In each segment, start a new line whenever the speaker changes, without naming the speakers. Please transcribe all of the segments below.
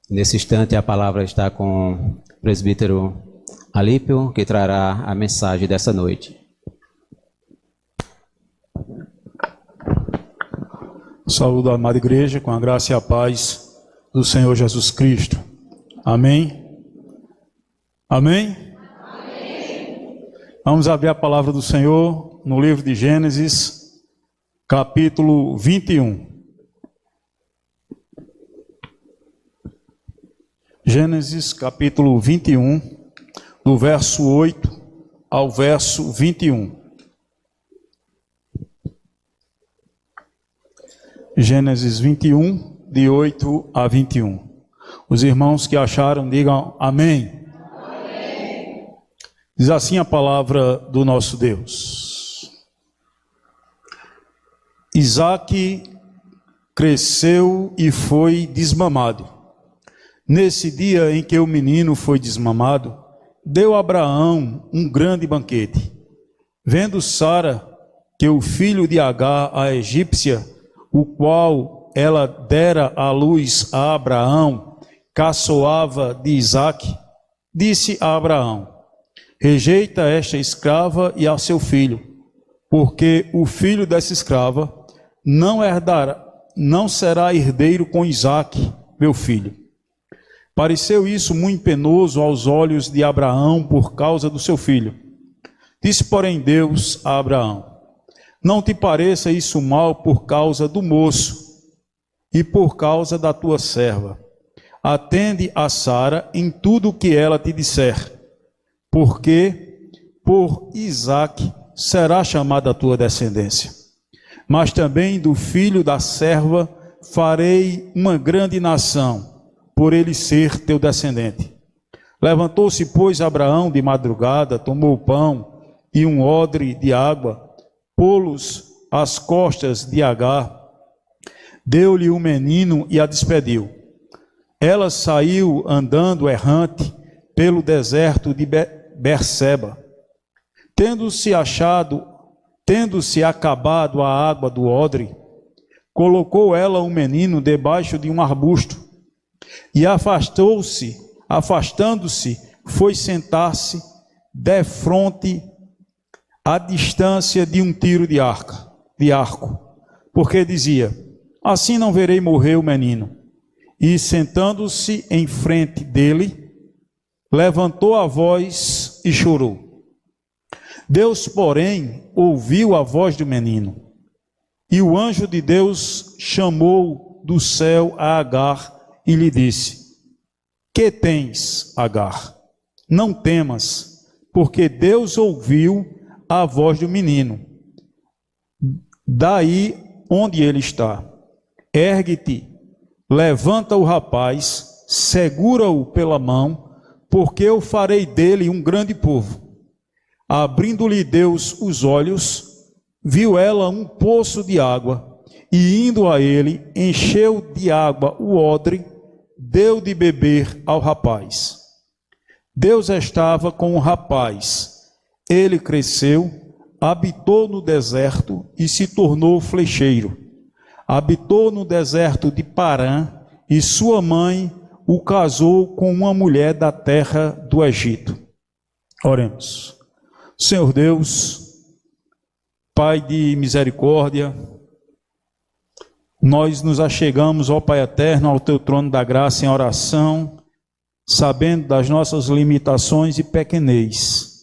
Nesse instante, a palavra está com o presbítero Alípio, que trará a mensagem dessa noite.
Saúdo a amada igreja com a graça e a paz do Senhor Jesus Cristo. Amém? Amém? Amém. Vamos abrir a palavra do Senhor no livro de Gênesis, capítulo 21. Gênesis, capítulo 21, do verso 8 ao verso 21. Gênesis 21, de 8 a 21. Os irmãos que acharam, digam amém. Amém. Diz assim a palavra do nosso Deus. Isaque cresceu e foi desmamado. Nesse dia em que o menino foi desmamado, deu a Abraão um grande banquete. Vendo Sara que o filho de Agar, a egípcia, o qual ela dera à luz a Abraão, caçoava de Isaque, disse a Abraão: rejeita esta escrava e a seu filho, porque o filho dessa escrava não será herdeiro com Isaque, meu filho. Pareceu isso muito penoso aos olhos de Abraão por causa do seu filho. Disse, porém, Deus a Abraão: não te pareça isso mal por causa do moço e por causa da tua serva. Atende a Sara em tudo o que ela te disser, porque por Isaque será chamada a tua descendência. Mas também do filho da serva farei uma grande nação, por ele ser teu descendente. Levantou-se, pois, Abraão de madrugada, tomou o pão e um odre de água, pô-los às costas de Agar, deu-lhe o menino e a despediu. Ela saiu andando errante pelo deserto de Berseba. Tendo-se acabado a água do odre, colocou ela o menino debaixo de um arbusto, e afastando-se, foi sentar-se defronte à distância de um tiro de arco, porque dizia: assim não verei morrer o menino. E sentando-se em frente dele, levantou a voz e chorou. Deus, porém, ouviu a voz do menino, e o anjo de Deus chamou do céu a Agar e lhe disse: que tens, Agar? Não temas, porque Deus ouviu a voz do menino, daí onde ele está. Ergue-te, levanta o rapaz, segura-o pela mão, porque eu farei dele um grande povo. Abrindo-lhe Deus os olhos, viu ela um poço de água, e indo a ele, encheu de água o odre, deu de beber ao rapaz. Deus estava com o rapaz. Ele cresceu, habitou no deserto e se tornou flecheiro. Habitou no deserto de Parã, e sua mãe o casou com uma mulher da terra do Egito. Oremos. Senhor Deus, Pai de misericórdia, nós nos achegamos, ó Pai eterno, ao Teu trono da graça em oração, sabendo das nossas limitações e pequenez,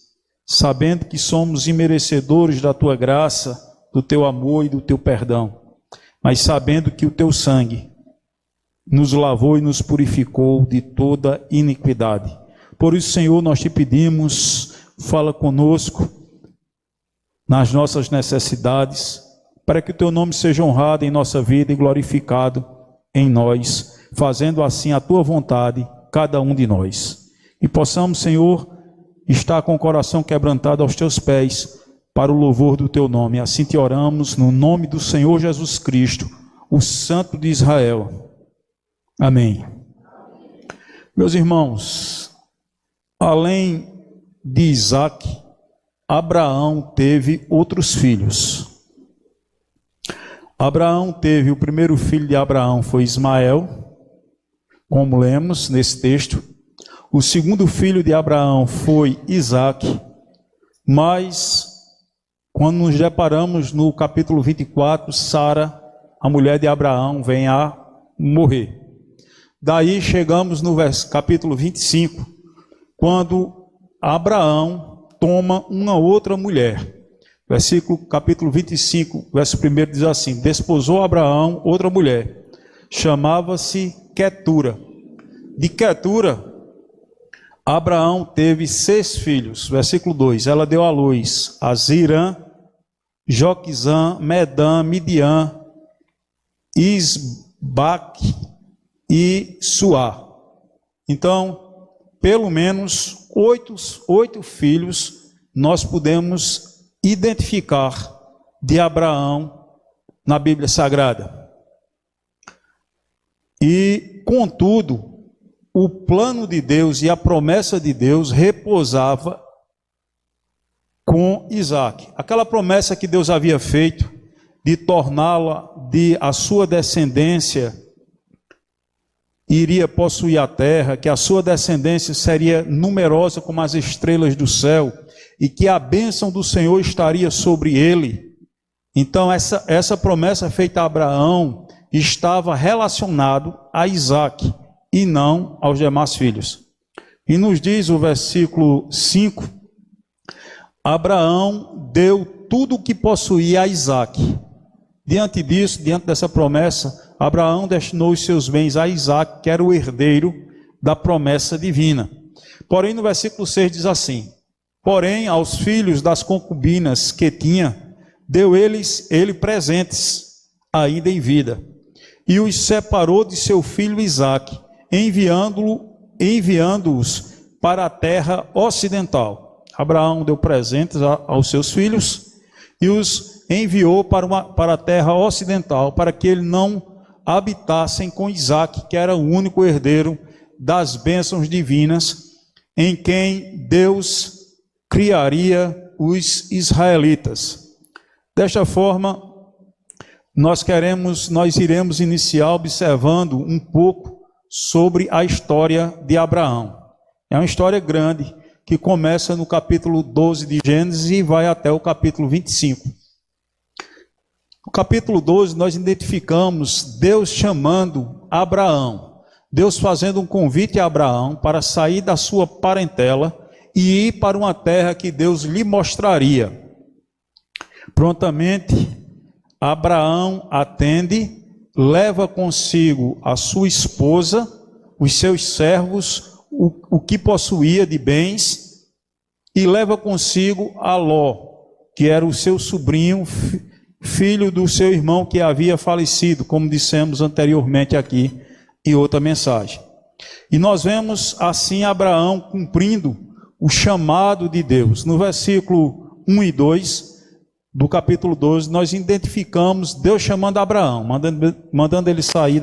sabendo que somos imerecedores da Tua graça, do Teu amor e do Teu perdão, mas sabendo que o Teu sangue nos lavou e nos purificou de toda iniquidade. Por isso, Senhor, nós Te pedimos, fala conosco nas nossas necessidades, para que o Teu nome seja honrado em nossa vida e glorificado em nós, fazendo assim a Tua vontade, cada um de nós. E possamos, Senhor, estar com o coração quebrantado aos Teus pés, para o louvor do Teu nome. Assim Te oramos, no nome do Senhor Jesus Cristo, o Santo de Israel. Amém. Meus irmãos, além de Isaque, Abraão teve outros filhos. Abraão teve, o primeiro filho de Abraão foi Ismael, como lemos nesse texto. O segundo filho de Abraão foi Isaque, mas quando nos deparamos no capítulo 24, Sara, a mulher de Abraão, vem a morrer. Daí chegamos no capítulo 25, quando Abraão toma uma outra mulher. Capítulo 25, verso 1 diz assim: desposou Abraão outra mulher, chamava-se Quetura. De Quetura, Abraão teve 6 filhos. Versículo 2, ela deu à luz a Zirã, Joquizã, Medã, Midian, Isbaque e Suá. Então, pelo menos 8 filhos nós podemos identificar de Abraão na Bíblia Sagrada. E, contudo, o plano de Deus e a promessa de Deus repousava com Isaque. Aquela promessa que Deus havia feito de torná-la, a sua descendência iria possuir a terra, que a sua descendência seria numerosa como as estrelas do céu, e que a bênção do Senhor estaria sobre ele. Então essa promessa feita a Abraão estava relacionado a Isaque e não aos demais filhos. E nos diz o versículo 5, Abraão deu tudo o que possuía a Isaque. Diante disso, diante dessa promessa, Abraão destinou os seus bens a Isaque, que era o herdeiro da promessa divina. Porém, no versículo 6 diz assim: porém, aos filhos das concubinas que tinha, deu ele presentes, ainda em vida, e os separou de seu filho Isaque, enviando-os para a terra ocidental. Abraão deu presentes aos seus filhos e os enviou para a terra ocidental, para que ele não habitassem com Isaque, que era o único herdeiro das bênçãos divinas, em quem Deus criaria os israelitas. Desta forma, nós iremos iniciar observando um pouco sobre a história de Abraão. É uma história grande que começa no capítulo 12 de Gênesis e vai até o capítulo 25. No capítulo 12 nós identificamos Deus chamando Abraão, Deus fazendo um convite a Abraão para sair da sua parentela e ir para uma terra que Deus lhe mostraria. Prontamente, Abraão atende, leva consigo a sua esposa, os seus servos, o que possuía de bens, e leva consigo a Ló, que era o seu sobrinho, filho do seu irmão que havia falecido, como dissemos anteriormente aqui em outra mensagem. E nós vemos assim Abraão cumprindo o chamado de Deus. No versículo 1 e 2 do capítulo 12, nós identificamos Deus chamando Abraão, mandando ele sair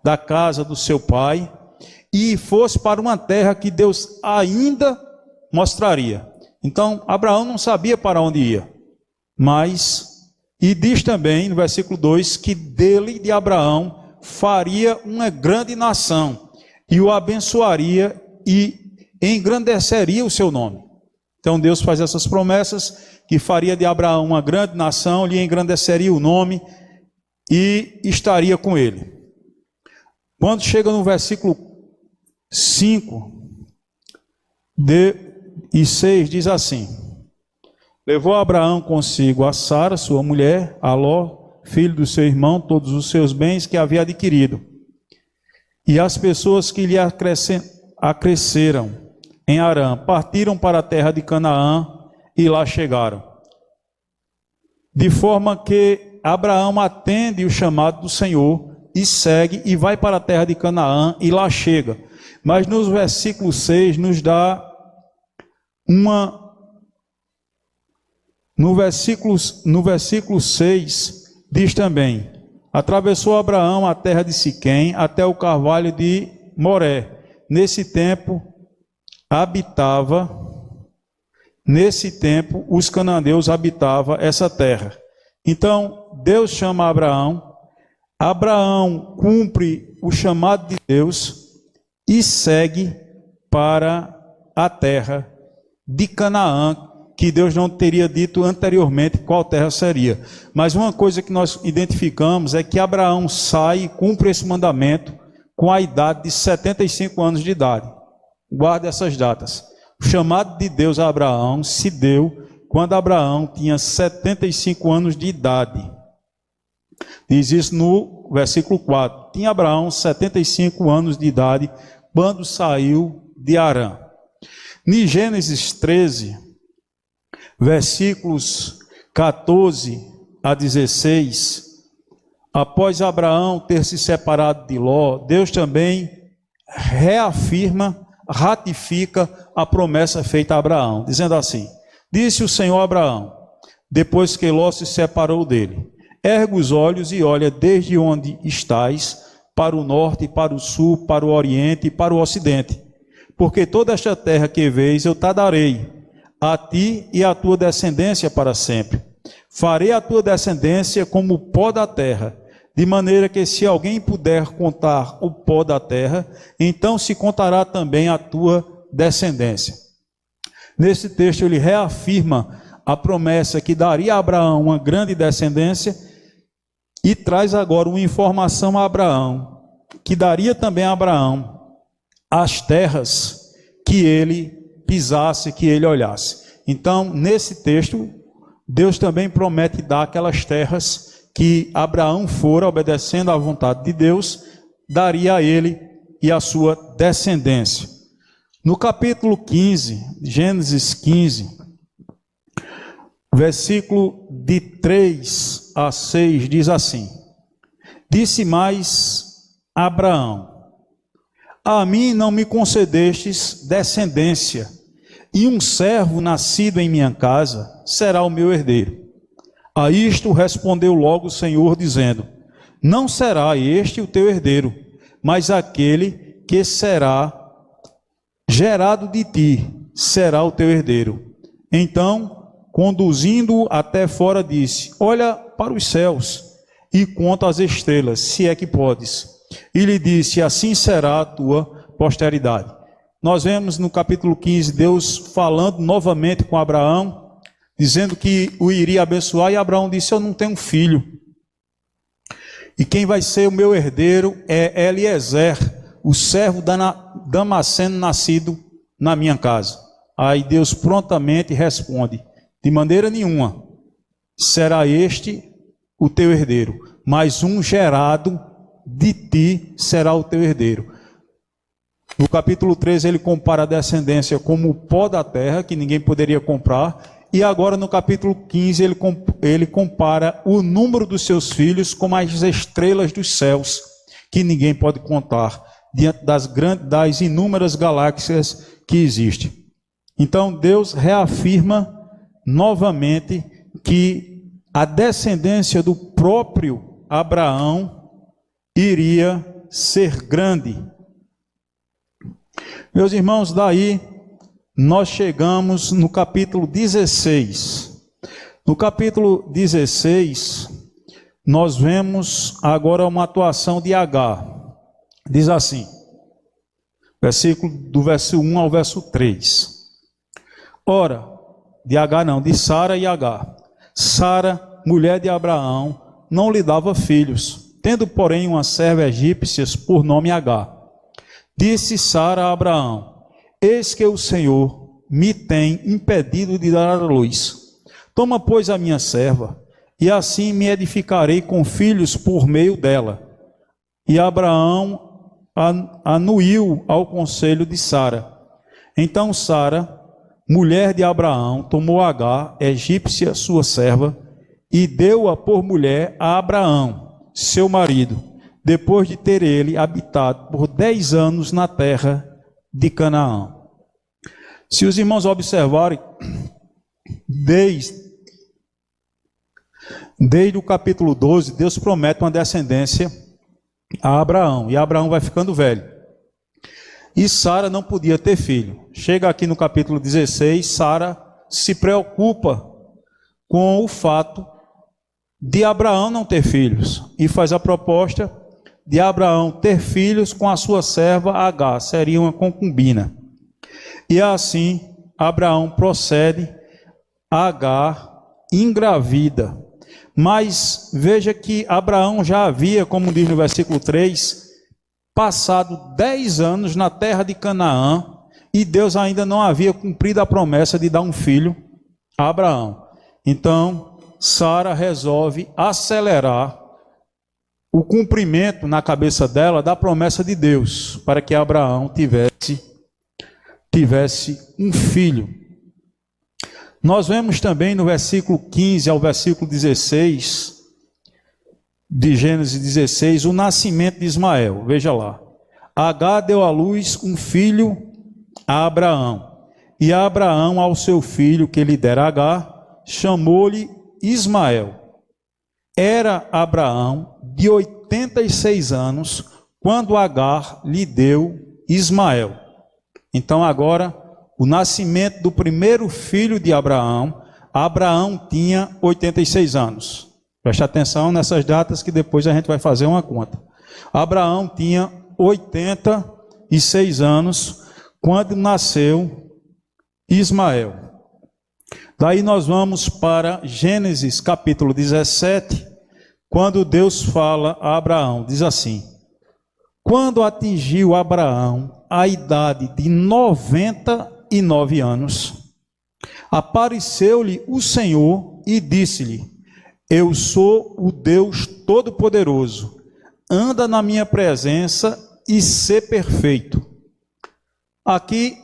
da casa do seu pai e fosse para uma terra que Deus ainda mostraria. Então, Abraão não sabia para onde ia, e diz também no versículo 2 que dele, de Abraão, faria uma grande nação e o abençoaria e engrandeceria o seu nome. Então Deus faz essas promessas, que faria de Abraão uma grande nação, lhe engrandeceria o nome e estaria com ele. Quando chega no versículo 5 e 6, diz assim: levou Abraão consigo a Sara, sua mulher, a Ló, filho do seu irmão, todos os seus bens que havia adquirido, e as pessoas que lhe acresceram em Harã, partiram para a terra de Canaã e lá chegaram. De forma que Abraão atende o chamado do Senhor e segue e vai para a terra de Canaã e lá chega. Mas no versículo 6 nos dá No versículo 6 diz também: atravessou Abraão a terra de Siquém até o carvalho de Moré. Nesse tempo os cananeus habitavam essa terra. Então Deus chama Abraão, Abraão cumpre o chamado de Deus, e segue para a terra de Canaã, que Deus não teria dito anteriormente qual terra seria. Mas uma coisa que nós identificamos é que Abraão sai e cumpre esse mandamento com a idade de 75 anos de idade. Guarde essas datas. O chamado de Deus a Abraão se deu quando Abraão tinha 75 anos de idade. Diz isso no versículo 4. Tinha Abraão 75 anos de idade quando saiu de Harã. Em Gênesis 13, versículos 14 a 16, após Abraão ter se separado de Ló, Deus também ratifica a promessa feita a Abraão, dizendo assim: disse o Senhor a Abraão, depois que Ló se separou dele: ergue os olhos e olha desde onde estás, para o norte, para o sul, para o oriente e para o ocidente, porque toda esta terra que vês eu te darei, a ti e à tua descendência para sempre. Farei a tua descendência como o pó da terra, de maneira que se alguém puder contar o pó da terra, então se contará também a tua descendência. Nesse texto ele reafirma a promessa que daria a Abraão uma grande descendência e traz agora uma informação a Abraão, que daria também a Abraão as terras que ele pisasse, que ele olhasse. Então, nesse texto, Deus também promete dar aquelas terras que Abraão fora, obedecendo à vontade de Deus, daria a ele e a sua descendência. No capítulo 15, Gênesis 15, versículo de 3 a 6, diz assim: disse mais Abraão: a mim não me concedestes descendência, e um servo nascido em minha casa será o meu herdeiro. A isto respondeu logo o Senhor, dizendo: não será este o teu herdeiro, mas aquele que será gerado de ti será o teu herdeiro. Então, conduzindo-o até fora, disse: olha para os céus e conta as estrelas, se é que podes. E lhe disse: assim será a tua posteridade. Nós vemos no capítulo 15 Deus falando novamente com Abraão, dizendo que o iria abençoar, e Abraão disse: eu não tenho filho, e quem vai ser o meu herdeiro é Eliezer, o servo Damasceno, nascido na minha casa. Aí Deus prontamente responde: de maneira nenhuma será este o teu herdeiro, mas um gerado de ti será o teu herdeiro. No capítulo 13 ele compara a descendência como o pó da terra, que ninguém poderia comprar. E agora no capítulo 15 ele compara o número dos seus filhos como as estrelas dos céus, que ninguém pode contar, diante das inúmeras galáxias que existem. Então Deus reafirma novamente que a descendência do próprio Abraão iria ser grande. Meus irmãos, daí nós chegamos no capítulo 16. No capítulo 16, nós vemos agora uma atuação de Agar. Diz assim, do verso 1 ao verso 3. Ora, de Agar não, de Sara e Agar. Sara, mulher de Abraão, não lhe dava filhos, tendo porém uma serva egípcia por nome Agar. Disse Sara a Abraão: eis que o Senhor me tem impedido de dar à luz. Toma, pois, a minha serva, e assim me edificarei com filhos por meio dela. E Abraão anuiu ao conselho de Sara. Então Sara, mulher de Abraão, tomou Agar, egípcia, sua serva, e deu-a por mulher a Abraão, seu marido, depois de ter ele habitado por 10 anos na terra de Canaã. Se os irmãos observarem, desde o capítulo 12, Deus promete uma descendência a Abraão, e Abraão vai ficando velho. E Sara não podia ter filho. Chega aqui no capítulo 16, Sara se preocupa com o fato de Abraão não ter filhos, e faz a proposta de Abraão ter filhos com a sua serva Agar, seria uma concubina. E assim, Abraão procede, Agar engravida. Mas veja que Abraão já havia, como diz no versículo 3, passado 10 anos na terra de Canaã, e Deus ainda não havia cumprido a promessa de dar um filho a Abraão. Então, Sara resolve acelerar o cumprimento na cabeça dela da promessa de Deus, para que Abraão tivesse um filho. Nós vemos também no versículo 15 ao versículo 16, de Gênesis 16, o nascimento de Ismael. Veja lá. Agar deu à luz um filho a Abraão, e Abraão ao seu filho que lhe dera Agar, chamou-lhe Ismael. Era Abraão de 86 anos, quando Agar lhe deu Ismael. Então agora, o nascimento do primeiro filho de Abraão, Abraão tinha 86 anos. Preste atenção nessas datas que depois a gente vai fazer uma conta. Abraão tinha 86 anos quando nasceu Ismael. Daí nós vamos para Gênesis capítulo 17, quando Deus fala a Abraão, diz assim: quando atingiu Abraão a idade de 99 anos, apareceu-lhe o Senhor e disse-lhe: eu sou o Deus Todo-Poderoso, anda na minha presença e sê perfeito. Aqui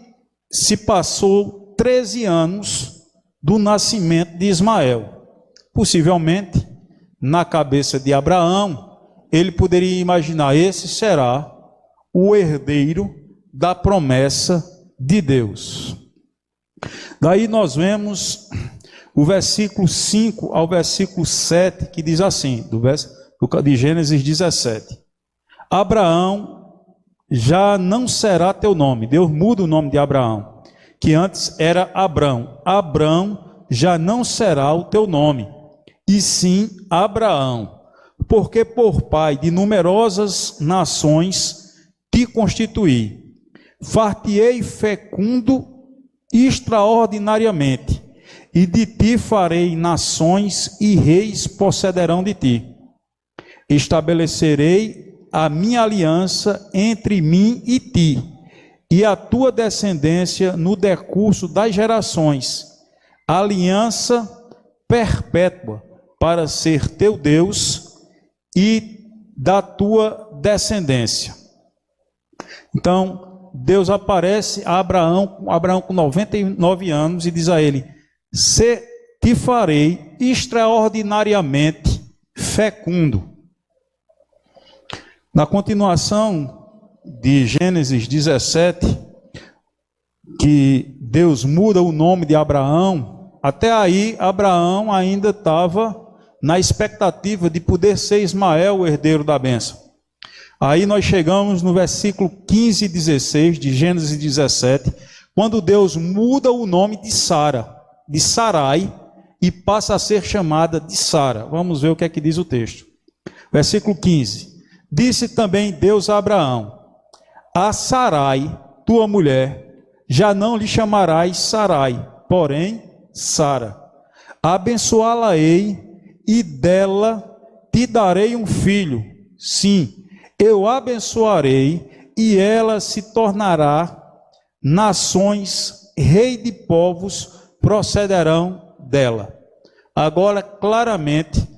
se passou 13 anos do nascimento de Ismael. Possivelmente, na cabeça de Abraão, ele poderia imaginar: esse será o herdeiro da promessa de Deus. Daí nós vemos o versículo 5 ao versículo 7, que diz assim, de Gênesis 17. Abraão já não será teu nome. Deus muda o nome de Abraão, que antes era Abrão. Abrão já não será o teu nome, e sim Abraão, porque por pai de numerosas nações te constituí. Far-te-ei fecundo extraordinariamente, e de ti farei nações, e reis procederão de ti. Estabelecerei a minha aliança entre mim e ti, e a tua descendência no decurso das gerações, aliança perpétua, para ser teu Deus e da tua descendência. Então, Deus aparece a Abraão com 99 anos, e diz a ele: te farei extraordinariamente fecundo. Na continuação de Gênesis 17, que Deus muda o nome de Abraão, até aí Abraão ainda estava na expectativa de poder ser Ismael o herdeiro da bênção. Aí nós chegamos no versículo 15 e 16 de Gênesis 17, quando Deus muda o nome de Sara, de Sarai, e passa a ser chamada de Sara. Vamos ver o que é que diz o texto. Versículo 15. Disse também Deus a Abraão: a Sarai, tua mulher, já não lhe chamarás Sarai, porém Sara. Abençoá-la-ei, e dela te darei um filho. Sim, eu abençoarei, e ela se tornará nações, rei de povos procederão dela. Agora, claramente,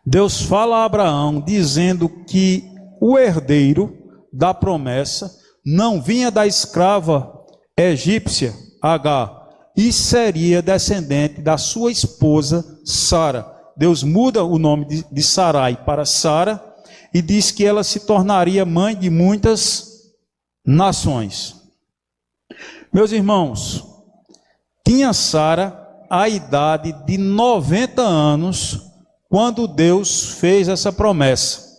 Deus fala a Abraão dizendo que o herdeiro da promessa não vinha da escrava egípcia Agar, e seria descendente da sua esposa Sara. Deus muda o nome de Sarai para Sara e diz que ela se tornaria mãe de muitas nações. Meus irmãos, tinha Sara a idade de 90 anos quando Deus fez essa promessa.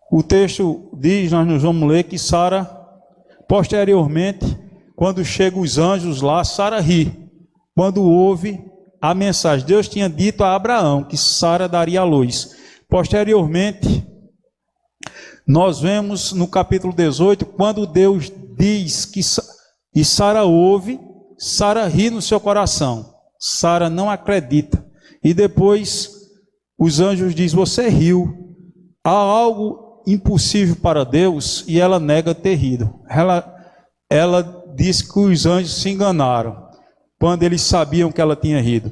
O texto diz, nós vamos ler, que Sara, posteriormente, quando chegam os anjos lá, Sara ri. Quando ouve a mensagem, Deus tinha dito a Abraão que Sara daria à luz. Posteriormente, nós vemos no capítulo 18, quando Deus diz que, e Sara ouve, Sara ri no seu coração, Sara não acredita, e depois os anjos dizem, você riu, há algo impossível para Deus, e ela nega ter rido. Ela diz que os anjos se enganaram, quando eles sabiam que ela tinha rido.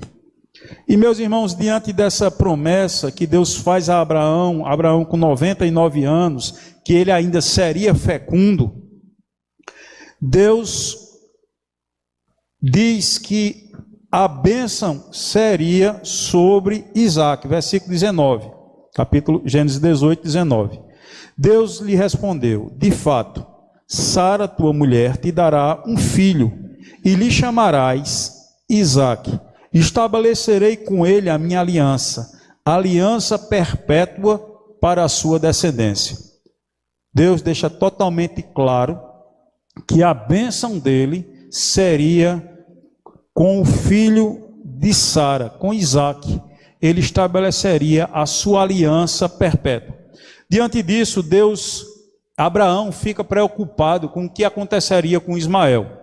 E meus irmãos, diante dessa promessa que Deus faz a Abraão com 99 anos, que ele ainda seria fecundo, Deus diz que a bênção seria sobre Isaac, versículo 19, capítulo Gênesis 18, 19. Deus lhe respondeu, de fato, Sara, tua mulher, te dará um filho, e lhe chamarás Isaque. Estabelecerei com ele a minha aliança perpétua para a sua descendência. Deus deixa totalmente claro que a bênção dele seria com o filho de Sara, com Isaque. Ele estabeleceria a sua aliança perpétua. Diante disso, Abraão fica preocupado com o que aconteceria com Ismael.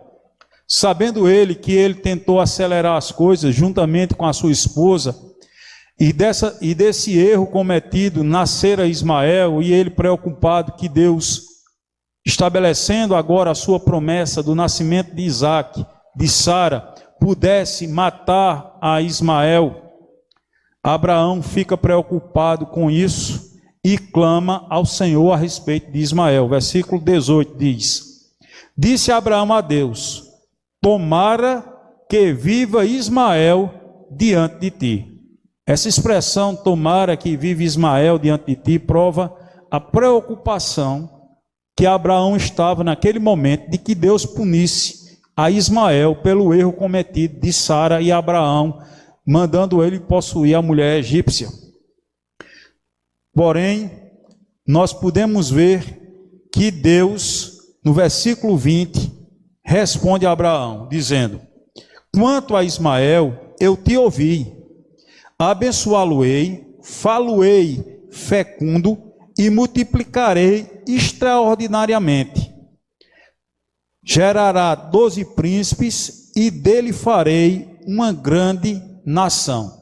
Sabendo ele que ele tentou acelerar as coisas juntamente com a sua esposa, e desse erro cometido nascera Ismael, e ele preocupado que Deus, estabelecendo agora a sua promessa do nascimento de Isaque, de Sara, pudesse matar a Ismael, Abraão fica preocupado com isso e clama ao Senhor a respeito de Ismael. Versículo 18 diz, disse Abraão a Deus, tomara que viva Ismael diante de ti. Essa expressão, tomara que viva Ismael diante de ti, prova a preocupação que Abraão estava naquele momento de que Deus punisse a Ismael pelo erro cometido de Sara e Abraão, mandando ele possuir a mulher egípcia. Porém, nós podemos ver que Deus, no versículo 20, responde a Abraão, dizendo, quanto a Ismael, eu te ouvi, abençoá-lo-ei, falo-ei fecundo e multiplicarei extraordinariamente. Gerará 12 príncipes e dele farei uma grande nação.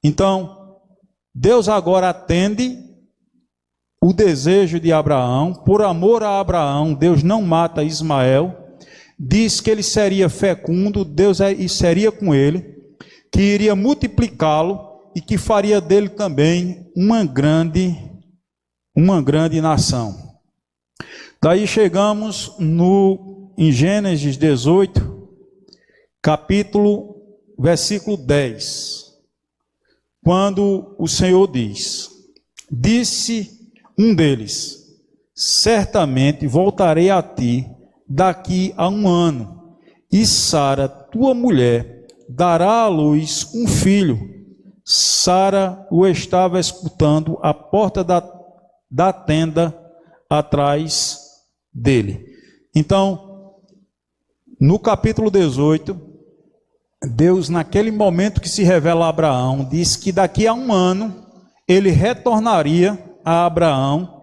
Então, Deus agora atende o desejo de Abraão. Por amor a Abraão, Deus não mata Ismael. Diz que ele seria fecundo, Deus seria com ele, que iria multiplicá-lo e que faria dele também uma grande nação. Daí chegamos em Gênesis 18, versículo 10, quando o Senhor diz, disse um deles, certamente voltarei a ti daqui a 1 ano, e Sara, tua mulher, dará à luz um filho. Sara o estava escutando à porta da tenda atrás dele. Então, no capítulo 18, Deus, naquele momento que se revela a Abraão, diz que daqui a 1 ano ele retornaria a Abraão,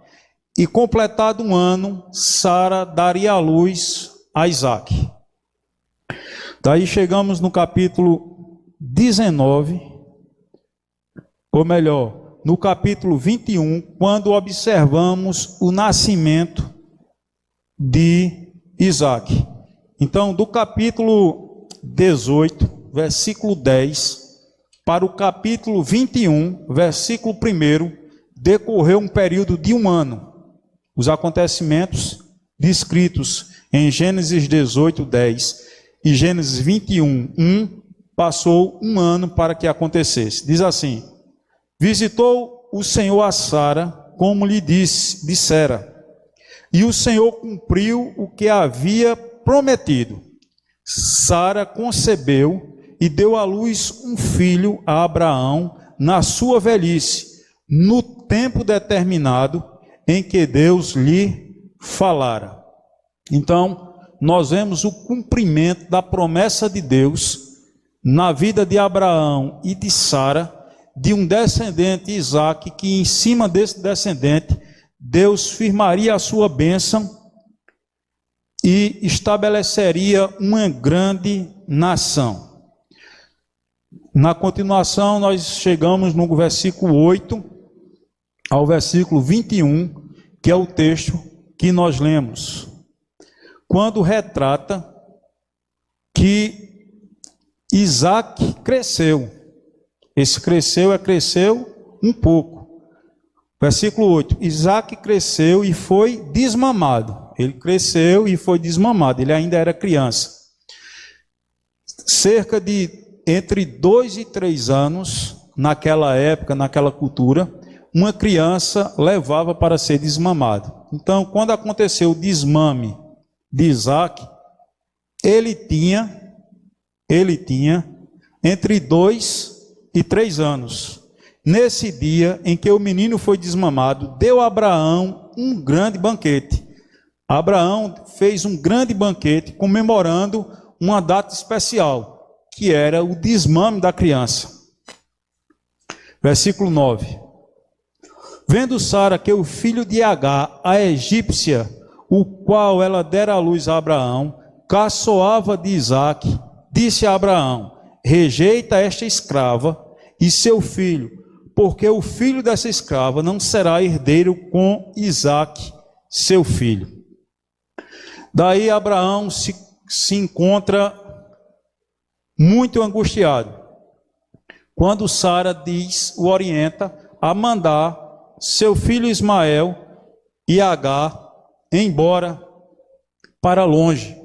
e completado 1 ano, Sara daria à luz a Isaque. Daí chegamos no capítulo 19, ou melhor, no capítulo 21, quando observamos o nascimento de Isaque. Então, do capítulo 18, versículo 10, para o capítulo 21, versículo 1, decorreu um período de 1 ano. Os acontecimentos descritos em Gênesis 18, 10 e Gênesis 21, 1, passou 1 ano para que acontecesse. Diz assim, visitou o Senhor a Sara, como lhe dissera, e o Senhor cumpriu o que havia prometido. Sara concebeu e deu à luz um filho a Abraão na sua velhice, no tempo determinado em que Deus lhe falara. Então, nós vemos o cumprimento da promessa de Deus na vida de Abraão e de Sara, de um descendente, Isaque, que em cima desse descendente, Deus firmaria a sua bênção e estabeleceria uma grande nação. Na continuação, nós chegamos no versículo 8 ao versículo 21, que é o texto que nós lemos, quando retrata que Isaac cresceu. Esse cresceu um pouco. Versículo 8, Isaac cresceu e foi desmamado. Ele cresceu e foi desmamado, ele ainda era criança. Cerca de entre 2 e 3 anos, naquela época, naquela cultura, uma criança levava para ser desmamado. Então, quando aconteceu o desmame de Isaac, ele tinha entre 2 e 3 anos. Nesse dia em que o menino foi desmamado, deu a Abraão um grande banquete. Abraão fez um grande banquete comemorando uma data especial, que era o desmame da criança. Versículo 9. Vendo Sara que o filho de Agar, a egípcia, o qual ela dera à luz a Abraão, caçoava de Isaque, disse a Abraão: rejeita esta escrava e seu filho, porque o filho dessa escrava não será herdeiro com Isaque, seu filho. Daí Abraão se encontra muito angustiado, quando Sara o orienta a mandar seu filho Ismael e Agar embora para longe,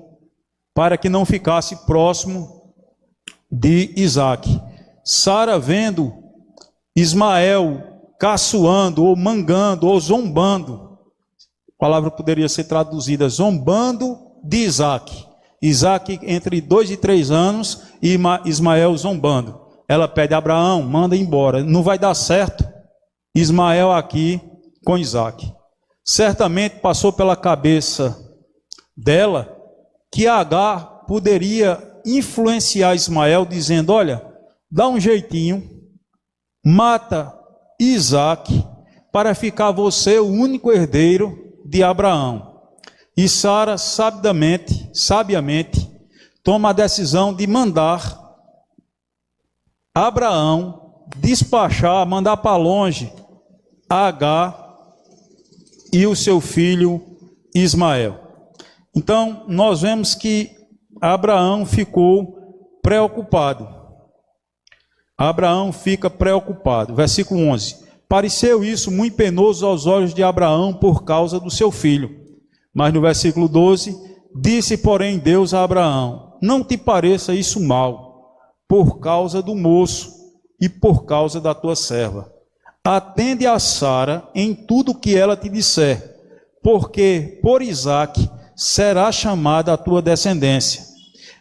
para que não ficasse próximo de Isaque. Sara, vendo Ismael caçoando, ou mangando, ou zombando, a palavra poderia ser traduzida zombando de Isaque. Isaque entre 2 e 3 anos e Ismael zombando. Ela pede a Abraão: manda embora, não vai dar certo Ismael aqui com Isaque. Certamente passou pela cabeça dela que Agar poderia influenciar Ismael, dizendo: olha, dá um jeitinho, mata Isaque, para ficar você o único herdeiro de Abraão. E Sara sabiamente, toma a decisão de mandar Abraão despachar, mandar para longe Agar e o seu filho Ismael. Então, nós vemos que Abraão ficou preocupado. Abraão fica preocupado. Versículo 11. Pareceu isso muito penoso aos olhos de Abraão por causa do seu filho. Mas no versículo 12, disse, porém, Deus a Abraão: não te pareça isso mal, por causa do moço e por causa da tua serva. Atende a Sara em tudo o que ela te disser, porque por Isaque será chamada a tua descendência.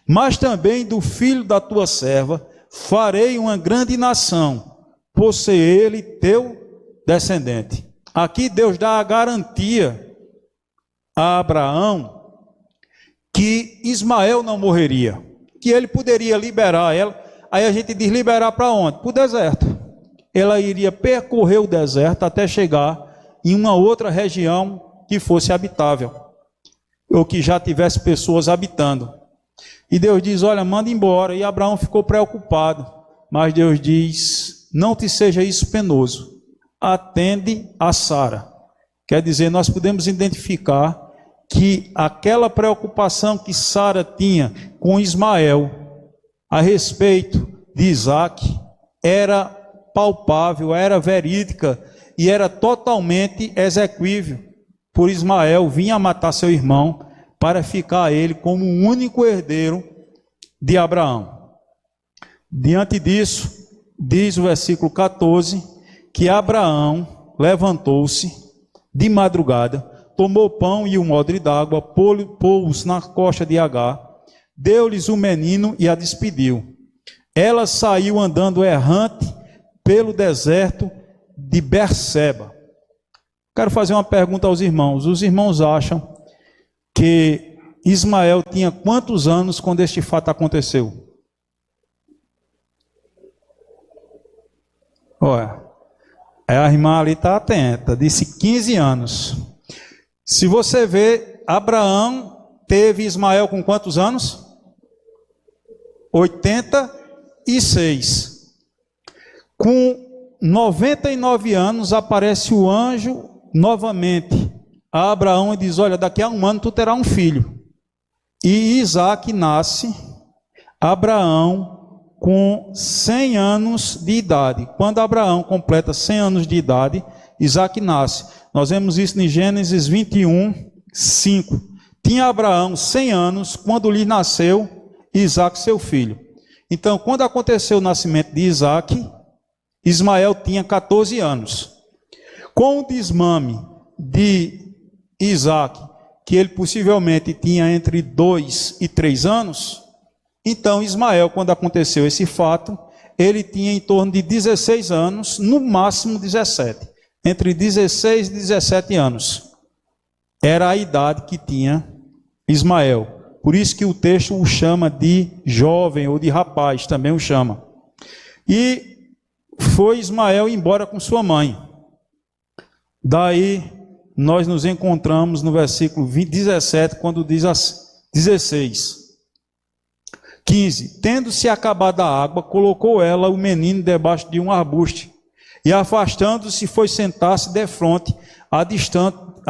Mas também do filho da tua serva farei uma grande nação, por ser ele teu descendente. Aqui Deus dá a garantia a Abraão que Ismael não morreria, que ele poderia liberar ela. Aí a gente diz: liberar para onde? Para o deserto. Ela iria percorrer o deserto até chegar em uma outra região que fosse habitável, ou que já tivesse pessoas habitando. E Deus diz: olha, manda embora. E Abraão ficou preocupado, mas Deus diz: não te seja isso penoso, atende a Sara. Quer dizer, nós podemos identificar que aquela preocupação que Sara tinha com Ismael a respeito de Isaque era palpável, era verídica e era totalmente exequível. Por Ismael vinha matar seu irmão para ficar ele como o único herdeiro de Abraão. Diante disso, diz o versículo 14, que Abraão levantou-se de madrugada, tomou pão e um odre d'água, pôs na costa de Agar, deu-lhes o menino e a despediu. Ela saiu andando errante pelo deserto de Berseba. Quero fazer uma pergunta aos irmãos. Os irmãos acham que Ismael tinha quantos anos quando este fato aconteceu? Olha, A irmã ali está atenta, disse 15 anos. Se você ver, Abraão teve Ismael com quantos anos? 86. Com 99 anos aparece o anjo novamente a Abraão e diz: olha, daqui a um ano tu terás um filho. E Isaac nasce, Abraão com 100 anos de idade. Quando Abraão completa 100 anos de idade, Isaac nasce. Nós vemos isso em Gênesis 21, 5. Tinha Abraão 100 anos quando lhe nasceu Isaac, seu filho. Então, quando aconteceu o nascimento de Isaac, Ismael tinha 14 anos. Com o desmame de Isaac, que ele possivelmente tinha entre 2 e 3 anos, então Ismael, quando aconteceu esse fato, ele tinha em torno de 16 anos, no máximo 17. Entre 16 e 17 anos. Era a idade que tinha Ismael. Por isso que o texto o chama de jovem ou de rapaz, também o chama. E foi Ismael embora com sua mãe. Daí nós nos encontramos no versículo 17, quando diz assim, 16. 15. Tendo-se acabado a água, colocou ela o menino debaixo de um arbusto, e afastando-se foi sentar-se defronte, à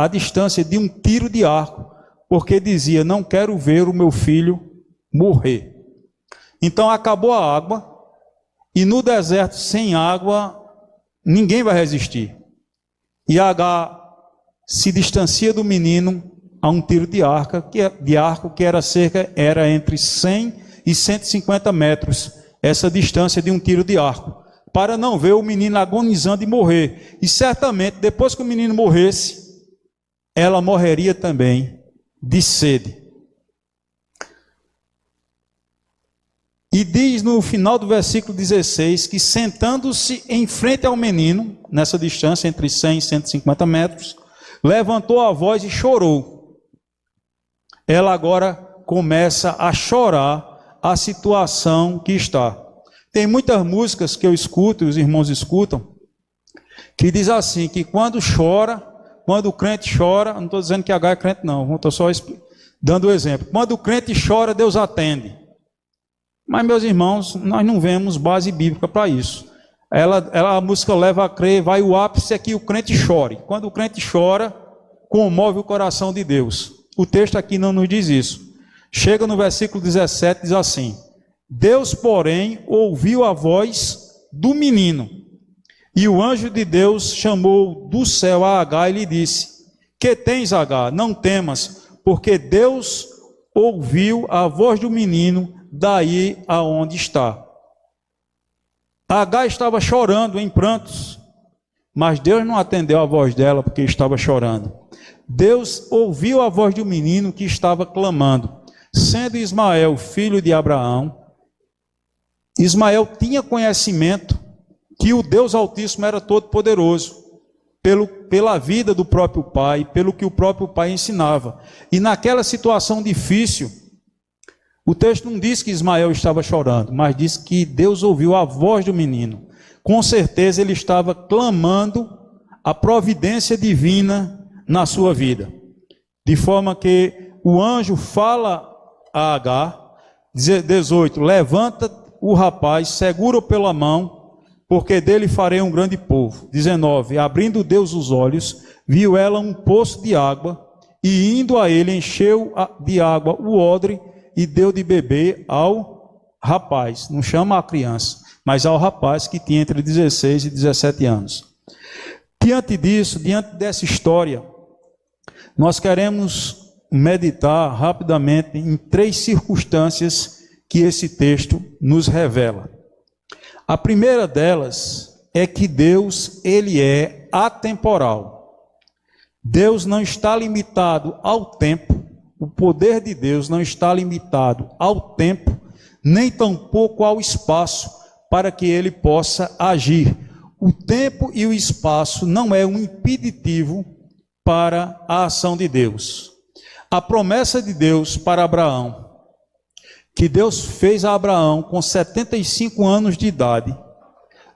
distância de um tiro de arco, porque dizia: não quero ver o meu filho morrer. Então acabou a água, e no deserto sem água ninguém vai resistir. E Agar se distancia do menino a um tiro de arco, que era entre 100 e 150 metros, essa distância de um tiro de arco, para não ver o menino agonizando e morrer. E certamente, depois que o menino morresse, ela morreria também de sede. E diz no final do versículo 16, que sentando-se em frente ao menino, nessa distância entre 100 e 150 metros, levantou a voz e chorou. Ela agora começa a chorar a situação que está. Tem muitas músicas que eu escuto, e os irmãos escutam, que diz assim, que quando o crente chora, não estou dizendo que H é crente não, estou só dando o exemplo. Quando o crente chora, Deus atende. Mas, meus irmãos, nós não vemos base bíblica para isso. A música leva a crer, vai o ápice é que o crente chore. Quando o crente chora, comove o coração de Deus. O texto aqui não nos diz isso. Chega no versículo 17, diz assim: Deus, porém, ouviu a voz do menino, e o anjo de Deus chamou do céu a Agar e lhe disse: que tens, Agar? Não temas, porque Deus ouviu a voz do menino daí aonde está. Agar estava chorando em prantos, mas Deus não atendeu a voz dela porque estava chorando. Deus ouviu a voz do menino que estava clamando. Sendo Ismael filho de Abraão, Ismael tinha conhecimento que o Deus Altíssimo era todo-poderoso, pela vida do próprio pai, pelo que o próprio pai ensinava. E naquela situação difícil, o texto não diz que Ismael estava chorando, mas diz que Deus ouviu a voz do menino. Com certeza ele estava clamando a providência divina na sua vida. De forma que o anjo fala a Agar, 18, levanta o rapaz, segura-o pela mão, porque dele farei um grande povo. 19, abrindo Deus os olhos, viu ela um poço de água, e indo a ele, encheu de água o odre, e deu de beber ao rapaz. Não chama a criança, mas ao rapaz que tinha entre 16 e 17 anos. Diante disso, diante dessa história, nós queremos meditar rapidamente em 3 circunstâncias que esse texto nos revela. A primeira delas é que Deus, ele é atemporal. Deus não está limitado ao tempo, o poder de Deus não está limitado ao tempo, nem tampouco ao espaço, para que ele possa agir. O tempo e o espaço não é um impeditivo para a ação de Deus. A promessa de Deus para Abraão, que Deus fez a Abraão com 75 anos de idade,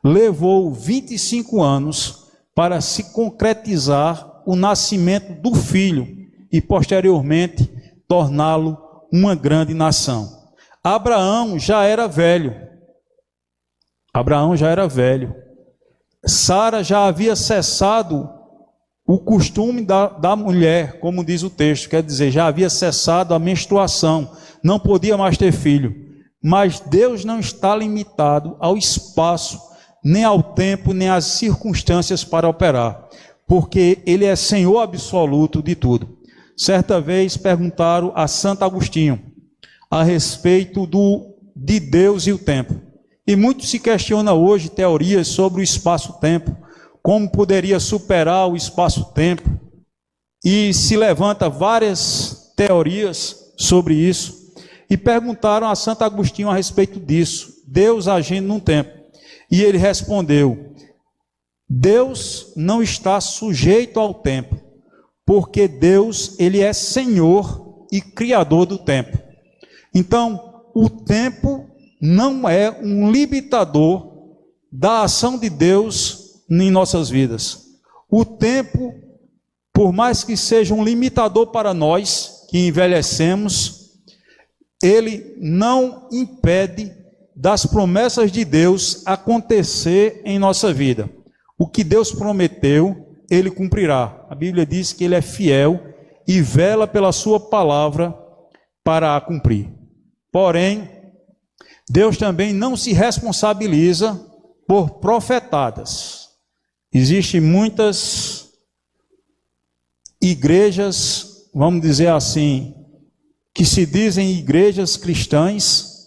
levou 25 anos para se concretizar o nascimento do filho e posteriormente torná-lo uma grande nação. Abraão já era velho. Sara já havia cessado o costume da mulher, como diz o texto, quer dizer, já havia cessado a menstruação, não podia mais ter filho. Mas Deus não está limitado ao espaço, nem ao tempo, nem às circunstâncias para operar, porque Ele é Senhor absoluto de tudo. Certa vez perguntaram a Santo Agostinho a respeito de Deus e o tempo. E muito se questiona hoje teorias sobre o espaço-tempo, como poderia superar o espaço-tempo, e se levanta várias teorias sobre isso, e perguntaram a Santo Agostinho a respeito disso, Deus agindo num tempo, e ele respondeu: Deus não está sujeito ao tempo, porque Deus, Ele é Senhor e Criador do tempo. Então, o tempo não é um limitador da ação de Deus em nossas vidas. O tempo, por mais que seja um limitador para nós, que envelhecemos, ele não impede das promessas de Deus acontecer em nossa vida. O que Deus prometeu, Ele cumprirá. A Bíblia diz que Ele é fiel e vela pela sua palavra para a cumprir. Porém, Deus também não se responsabiliza por profetadas. Existem muitas igrejas, vamos dizer assim, que se dizem igrejas cristãs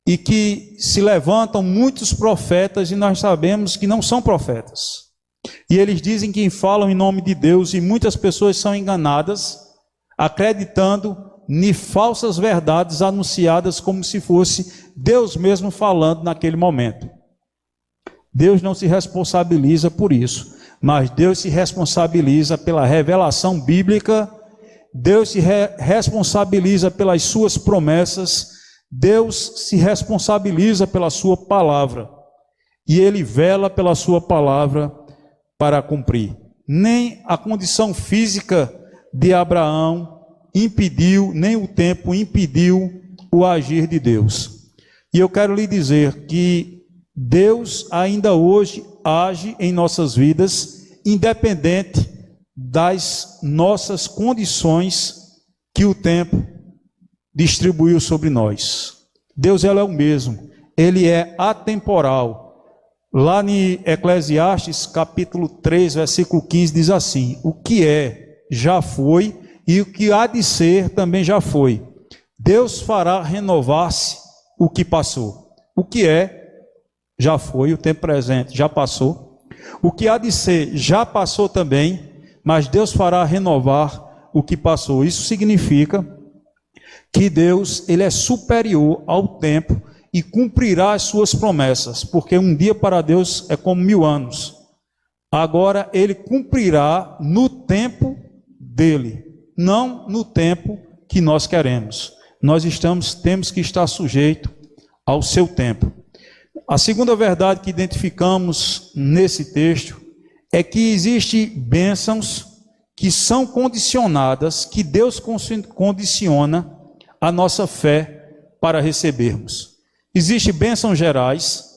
e que se levantam muitos profetas e nós sabemos que não são profetas. E eles dizem que falam em nome de Deus e muitas pessoas são enganadas, acreditando em falsas verdades anunciadas como se fosse Deus mesmo falando naquele momento. Deus não se responsabiliza por isso, mas Deus se responsabiliza pela revelação bíblica, Deus se responsabiliza pelas suas promessas, Deus se responsabiliza pela sua palavra, e Ele vela pela sua palavra para cumprir. Nem a condição física de Abraão impediu, nem o tempo impediu o agir de Deus. E eu quero lhe dizer que Deus ainda hoje age em nossas vidas, independente das nossas condições que o tempo distribuiu sobre nós. Deus é o mesmo, Ele é atemporal. Lá em Eclesiastes, capítulo 3, versículo 15, diz assim: o que é, já foi, e o que há de ser, também já foi. Deus fará renovar-se o que passou. O que é, já foi, o tempo presente já passou. O que há de ser, já passou também, mas Deus fará renovar o que passou. Isso significa que Deus, Ele é superior ao tempo e cumprirá as suas promessas, porque um dia para Deus é como 1000 anos. Agora Ele cumprirá no tempo dEle, não no tempo que nós queremos. Nós temos que estar sujeito ao seu tempo. A segunda verdade que identificamos nesse texto é que existem bênçãos que são condicionadas, que Deus condiciona a nossa fé para recebermos. Existem bênçãos gerais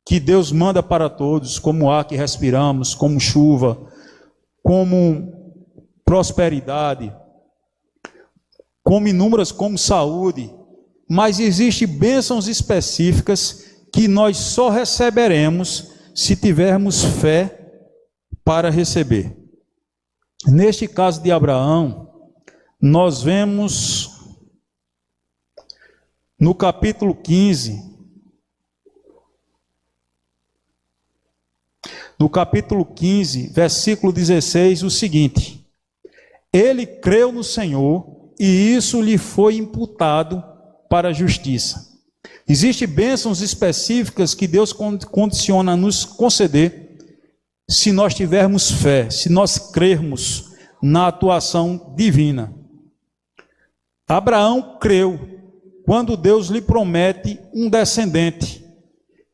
que Deus manda para todos, como o ar que respiramos, como chuva, como prosperidade, como inúmeras, como saúde, mas existem bênçãos específicas que nós só receberemos se tivermos fé para receber. Neste caso de Abraão, nós vemos no capítulo 15, versículo 16, o seguinte: ele creu no Senhor e isso lhe foi imputado para a justiça. Existem bênçãos específicas que Deus condiciona a nos conceder se nós tivermos fé, se nós crermos na atuação divina. Abraão creu quando Deus lhe promete um descendente.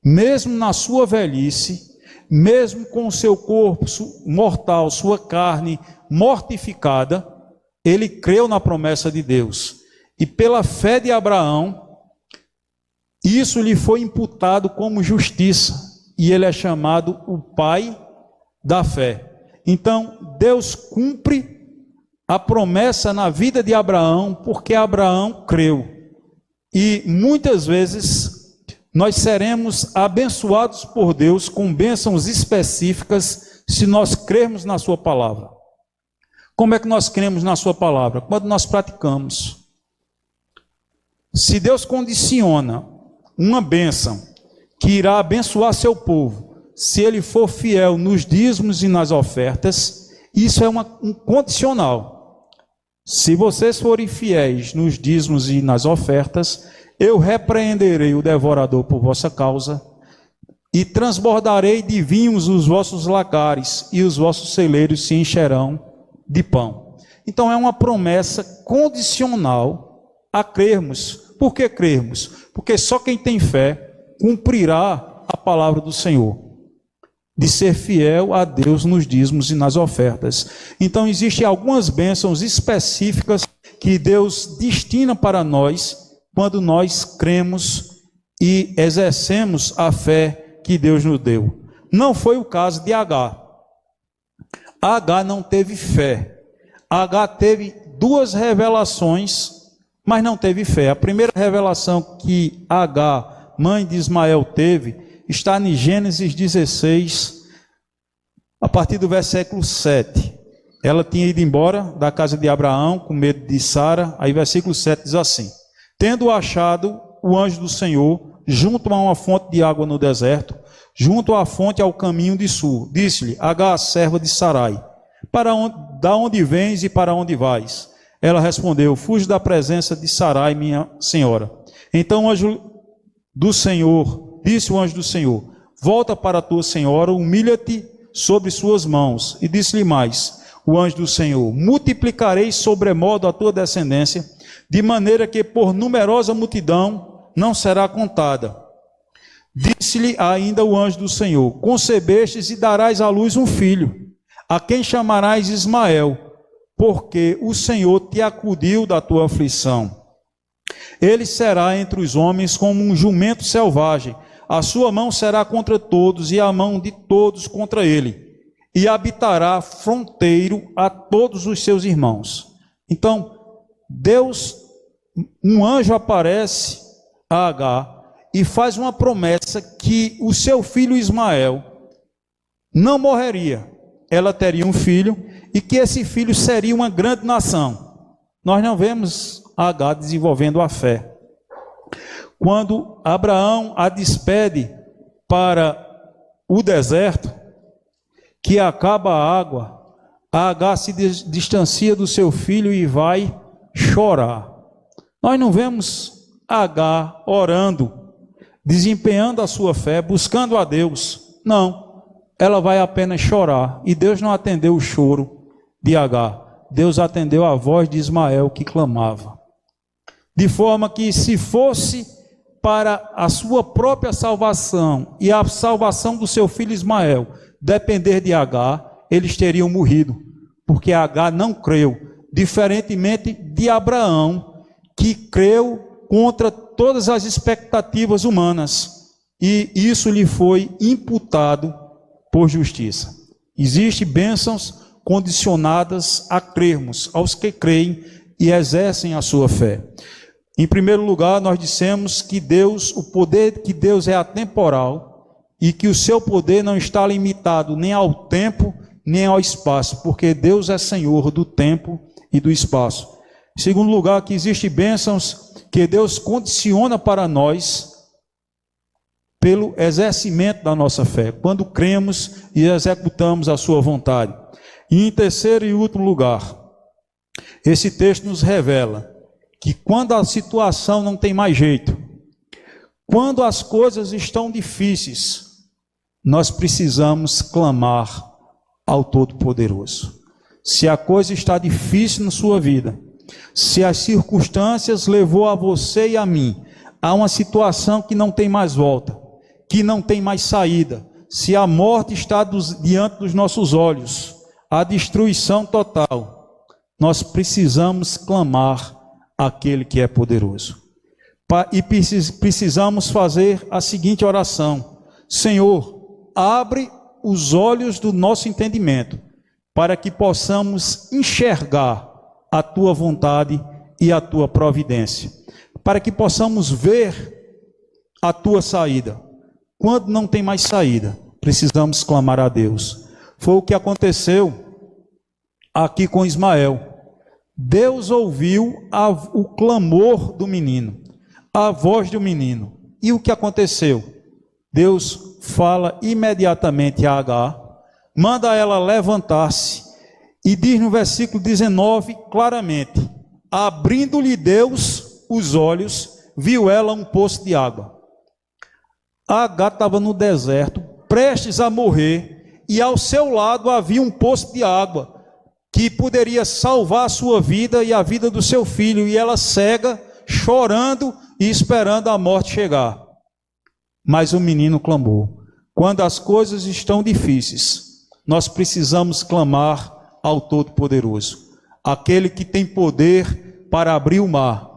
Mesmo na sua velhice, mesmo com o seu corpo mortal, sua carne mortificada, ele creu na promessa de Deus. E pela fé de Abraão, isso lhe foi imputado como justiça, e ele é chamado o pai da fé. Então, Deus cumpre a promessa na vida de Abraão, porque Abraão creu. E muitas vezes nós seremos abençoados por Deus com bênçãos específicas se nós crermos na sua palavra. Como é que nós cremos na sua palavra? Quando nós praticamos. Se Deus condiciona uma bênção que irá abençoar seu povo, se ele for fiel nos dízimos e nas ofertas, isso é um condicional. Se vocês forem fiéis nos dízimos e nas ofertas, eu repreenderei o devorador por vossa causa, e transbordarei de vinhos os vossos lagares, e os vossos celeiros se encherão de pão. Então é uma promessa condicional a crermos. Por que crermos? Porque só quem tem fé cumprirá a palavra do Senhor, de ser fiel a Deus nos dízimos e nas ofertas. Então existem algumas bênçãos específicas que Deus destina para nós, quando nós cremos e exercemos a fé que Deus nos deu. Não foi o caso de Agar. Agar não teve fé. Agar teve duas revelações, mas não teve fé. A primeira revelação que Agar, mãe de Ismael, teve, está em Gênesis 16, a partir do versículo 7. Ela tinha ido embora da casa de Abraão, com medo de Sara. Aí versículo 7 diz assim: tendo achado o anjo do Senhor, junto a uma fonte de água no deserto, junto à fonte ao caminho de sul, disse-lhe: Agar, serva de Sarai, da onde vens e para onde vais? Ela respondeu: fujo da presença de Sarai, minha senhora. Então o anjo do Senhor, disse o anjo do Senhor: volta para a tua senhora, humilha-te sobre suas mãos. E disse-lhe mais o anjo do Senhor: multiplicarei sobremodo a tua descendência, de maneira que por numerosa multidão não será contada. Disse-lhe ainda o anjo do Senhor: concebestes e darás à luz um filho, a quem chamarás Ismael, porque o Senhor te acudiu da tua aflição. Ele será entre os homens como um jumento selvagem, a sua mão será contra todos e a mão de todos contra ele, e habitará fronteiro a todos os seus irmãos. Então, Deus, um anjo aparece a Agar e faz uma promessa que o seu filho Ismael não morreria. Ela teria um filho e que esse filho seria uma grande nação. Nós não vemos Agar desenvolvendo a fé. Quando Abraão a despede para o deserto, que acaba a água, Agar se distancia do seu filho e vai chorar. Nós não vemos Agar orando, desempenhando a sua fé, buscando a Deus. Não, ela vai apenas chorar. E Deus não atendeu o choro de Agar. Deus atendeu a voz de Ismael que clamava. De forma que, se fosse para a sua própria salvação e a salvação do seu filho Ismael depender de Agar, eles teriam morrido, porque Agar não creu, diferentemente de Abraão, que creu contra todas as expectativas humanas, e isso lhe foi imputado por justiça. Existem bênçãos condicionadas a crermos, aos que creem e exercem a sua fé. Em primeiro lugar, nós dissemos que Deus, o poder de Deus é atemporal e que o seu poder não está limitado nem ao tempo, nem ao espaço, porque Deus é Senhor do tempo e do espaço. Em segundo lugar, que existem bênçãos que Deus condiciona para nós pelo exercimento da nossa fé, quando cremos e executamos a sua vontade. E em terceiro e último lugar, esse texto nos revela que quando a situação não tem mais jeito, quando as coisas estão difíceis, nós precisamos clamar ao Todo-Poderoso. Se a coisa está difícil na sua vida, se as circunstâncias levou a você e a mim a uma situação que não tem mais volta, que não tem mais saída, se a morte está diante dos nossos olhos, a destruição total, nós precisamos clamar àquele que é poderoso. E precisamos fazer a seguinte oração: Senhor, abre os olhos do nosso entendimento, para que possamos enxergar a Tua vontade e a Tua providência, para que possamos ver a Tua saída. Quando não tem mais saída, precisamos clamar a Deus. Foi o que aconteceu aqui com Ismael. Deus ouviu o clamor do menino, a voz do menino. E o que aconteceu? Deus fala imediatamente a Agar, manda ela levantar-se, e diz no versículo 19 claramente: abrindo-lhe Deus os olhos, viu ela um poço de água. Agar estava no deserto, prestes a morrer, e ao seu lado havia um poço de água, que poderia salvar a sua vida e a vida do seu filho, e ela cega, chorando e esperando a morte chegar. Mas o menino clamou. Quando as coisas estão difíceis, nós precisamos clamar ao Todo-Poderoso, aquele que tem poder para abrir o mar,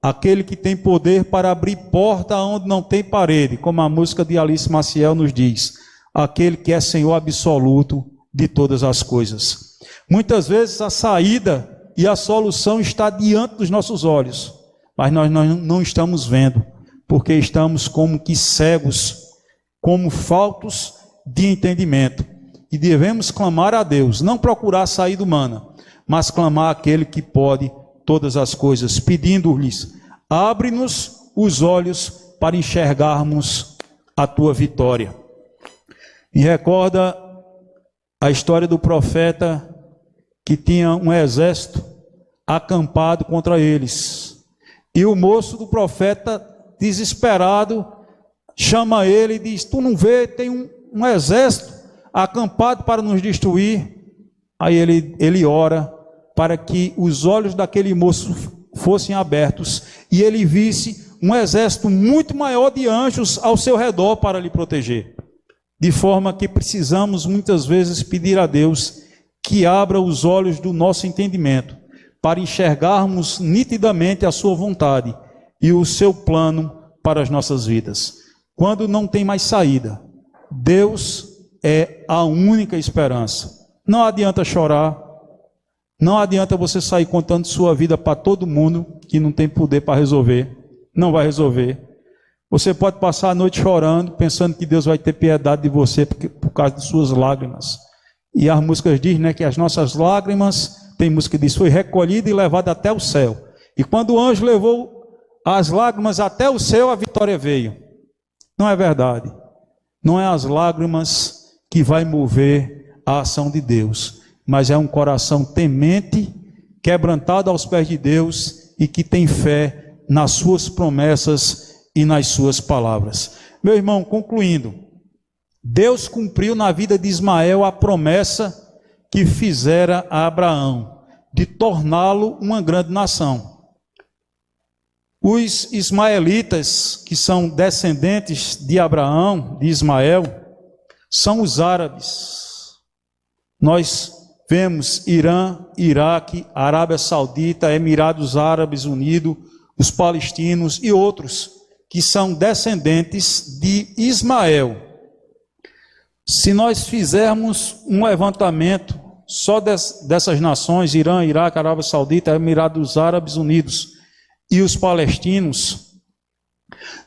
aquele que tem poder para abrir porta onde não tem parede, como a música de Alice Maciel nos diz, aquele que é Senhor absoluto de todas as coisas. Muitas vezes a saída e a solução está diante dos nossos olhos, mas nós não estamos vendo, porque estamos como que cegos, como faltos de entendimento. E devemos clamar a Deus, não procurar saída humana, mas clamar àquele que pode todas as coisas, pedindo-lhes: abre-nos os olhos para enxergarmos a tua vitória. E recorda a história do profeta que tinha um exército acampado contra eles. E o moço do profeta, desesperado, chama ele e diz: tu não vê, tem um exército acampado para nos destruir. Aí ele ora para que os olhos daquele moço fossem abertos e ele visse um exército muito maior de anjos ao seu redor para lhe proteger. De forma que precisamos muitas vezes pedir a Deus que abra os olhos do nosso entendimento para enxergarmos nitidamente a sua vontade e o seu plano para as nossas vidas. Quando não tem mais saída, Deus é a única esperança. Não adianta chorar, não adianta você sair contando sua vida para todo mundo que não tem poder para resolver, não vai resolver. Você pode passar a noite chorando, pensando que Deus vai ter piedade de você por causa de suas lágrimas. E as músicas dizem, né, que as nossas lágrimas, tem música que diz, foi recolhida e levada até o céu. E quando o anjo levou as lágrimas até o céu, a vitória veio. Não é verdade. Não é as lágrimas que vai mover a ação de Deus, mas é um coração temente, quebrantado aos pés de Deus e que tem fé nas suas promessas e nas suas palavras. Meu irmão, concluindo, Deus cumpriu na vida de Ismael a promessa que fizera a Abraão, de torná-lo uma grande nação. Os ismaelitas, que são descendentes de Abraão, de Ismael, são os árabes. Nós vemos Irã, Iraque, Arábia Saudita, Emirados Árabes Unidos, os palestinos e outros que são descendentes de Ismael. Se nós fizermos um levantamento só dessas nações, Irã, Iraque, Arábia Saudita, Emirados Árabes Unidos e os palestinos,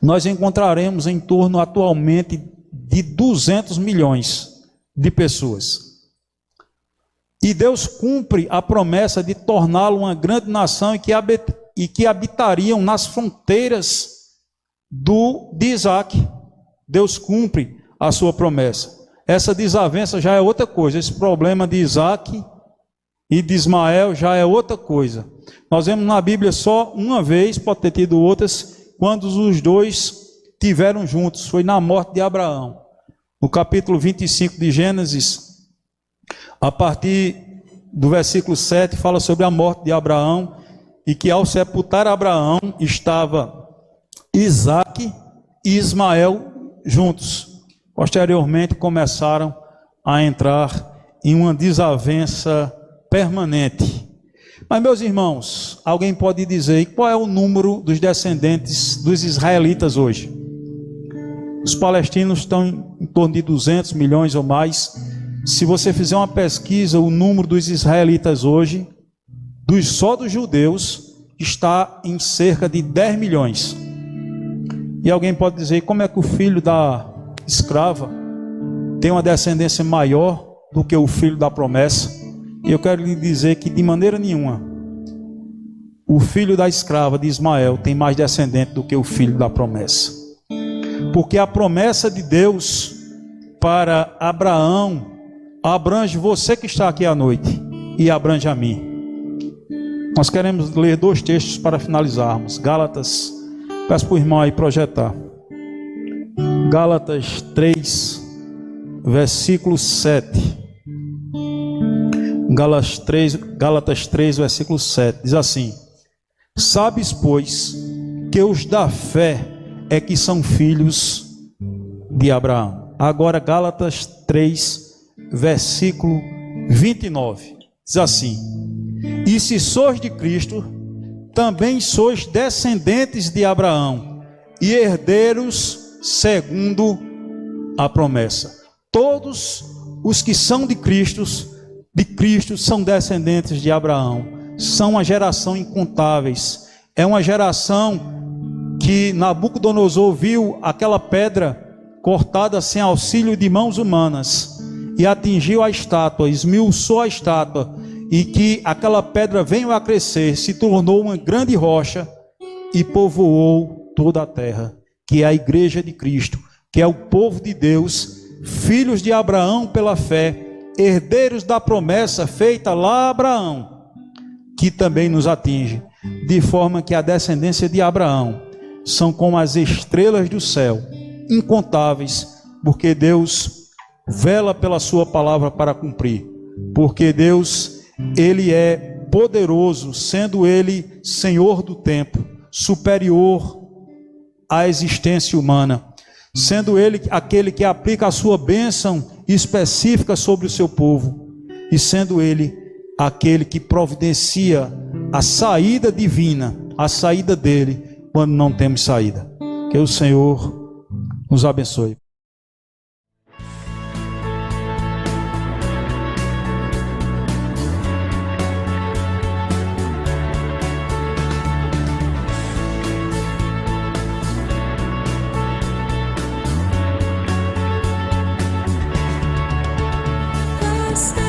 nós encontraremos em torno atualmente de 200 milhões de pessoas. E Deus cumpre a promessa de torná-lo uma grande nação e que habitariam nas fronteiras de Isaac. Deus cumpre a sua promessa. Essa desavença já é outra coisa. Esse problema de Isaac e de Ismael já é outra coisa. Nós vemos na Bíblia só uma vez, pode ter tido outras, quando os dois tiveram juntos, foi na morte de Abraão. No capítulo 25 de Gênesis, a partir do versículo 7, fala sobre a morte de Abraão, e que ao sepultar Abraão, estava Isaac e Ismael juntos. Posteriormente, começaram a entrar em uma desavença permanente. Mas, meus irmãos, alguém pode dizer qual é o número dos descendentes dos israelitas hoje? Os palestinos estão em torno de 200 milhões ou mais. Se você fizer uma pesquisa, o número dos israelitas hoje, só dos judeus, está em cerca de 10 milhões. E alguém pode dizer, como é que o filho da escrava tem uma descendência maior do que o filho da promessa? E eu quero lhe dizer que de maneira nenhuma o filho da escrava de Ismael tem mais descendente do que o filho da promessa. Porque a promessa de Deus para Abraão abrange você que está aqui à noite e abrange a mim. Nós queremos ler 2 textos para finalizarmos. Gálatas, peço para o irmão aí projetar. Gálatas 3, versículo 7. Gálatas 3, versículo 7. Diz assim: Sabes, pois, que os da fé é que são filhos de Abraão. Agora Gálatas 3, versículo 29. Diz assim: E se sois de Cristo, também sois descendentes de Abraão e herdeiros segundo a promessa. Todos os que são de Cristo são descendentes de Abraão. São uma geração incontáveis. É uma geração que Nabucodonosor viu aquela pedra cortada sem auxílio de mãos humanas e atingiu a estátua, esmiuçou a estátua, e que aquela pedra veio a crescer, se tornou uma grande rocha e povoou toda a terra, que é a igreja de Cristo, que é o povo de Deus, filhos de Abraão pela fé, herdeiros da promessa feita lá a Abraão, que também nos atinge, de forma que a descendência de Abraão são como as estrelas do céu, incontáveis, porque Deus vela pela sua palavra para cumprir, porque Deus, Ele é poderoso, sendo Ele Senhor do tempo, superior à existência humana, sendo Ele aquele que aplica a sua bênção específica sobre o seu povo, e sendo Ele aquele que providencia a saída divina, a saída dele, quando não temos saída. Que o Senhor nos abençoe.
Stop.